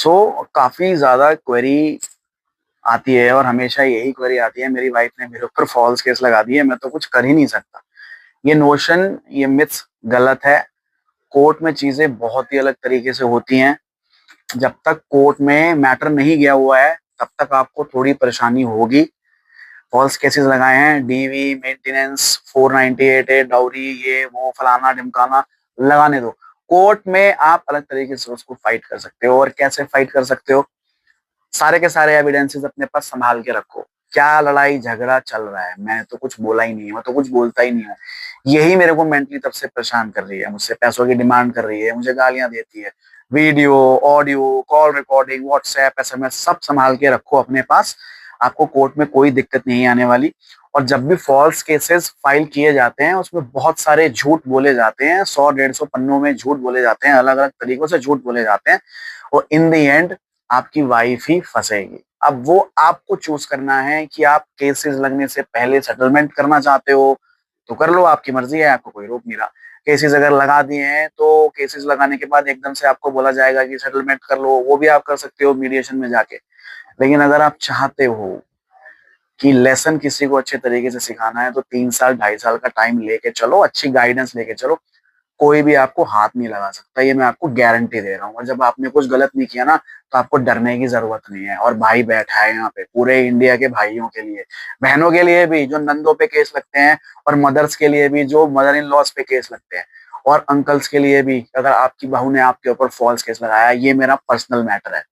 काफी ज्यादा क्वेरी आती है और हमेशा यही क्वेरी आती है, मेरी वाइफ ने मेरे ऊपर फॉल्स केस लगा दिए, मैं तो कुछ कर ही नहीं सकता। ये नोशन, ये मिथ्स गलत है। कोर्ट में चीजें बहुत ही अलग तरीके से होती हैं। जब तक कोर्ट में मैटर नहीं गया हुआ है तब तक आपको थोड़ी परेशानी होगी। फॉल्स केसेस लगाए हैं, डीवी, मेंटेनेंस, 498 है, डाउरी, ये वो फलाना ढिमकाना, लगाने दो। कोर्ट में आप अलग तरीके से उसको फाइट कर सकते हो। और कैसे फाइट कर सकते हो? सारे के सारे एविडेंसेस अपने पास संभाल के रखो। क्या लड़ाई झगड़ा चल रहा है, मैं तो कुछ बोला ही नहीं है, मैं तो कुछ बोलता ही नहीं हूँ। यही मेरे को मेंटली तब से परेशान कर रही है, मुझसे पैसों की डिमांड कर रही है, मुझे गालियां देती है। Video, audio, call recording, WhatsApp, SMS सब संभाल के रखो अपने पास। आपको कोर्ट में कोई दिक्कत नहीं आने वाली। और जब भी फॉल्स केसेस फाइल किए जाते हैं उसमें बहुत सारे झूठ बोले जाते हैं, 100-150 पन्नों में झूठ बोले जाते हैं, अलग अलग तरीकों से झूठ बोले जाते हैं। और इन द एंड आपकी वाइफ ही फंसेगी। अब वो आपको चूज करना है कि आप केसेस लगने से पहले सेटलमेंट करना चाहते हो तो कर लो, आपकी मर्जी है, आपको कोई रोक नहीं रहा। केसेस अगर लगा दिए हैं तो केसेस लगाने के बाद एकदम से आपको बोला जाएगा कि सेटलमेंट कर लो, वो भी आप कर सकते हो मीडिएशन में जाके। लेकिन अगर आप चाहते हो कि लेसन किसी को अच्छे तरीके से सिखाना है तो 3 साल 2.5 साल का टाइम लेके चलो, अच्छी गाइडेंस लेके चलो। कोई भी आपको हाथ नहीं लगा सकता, ये मैं आपको गारंटी दे रहा हूँ। और जब आपने कुछ गलत नहीं किया ना तो आपको डरने की जरूरत नहीं है। और भाई बैठा है यहाँ पे पूरे इंडिया के भाइयों के लिए, बहनों के लिए भी जो नंदों पे केस लगते हैं, और मदर्स के लिए भी जो मदर इन लॉस पे केस लगते हैं, और अंकल्स के लिए भी अगर आपकी बहू ने आपके ऊपर फॉल्स केस लगाया। ये मेरा पर्सनल मैटर है।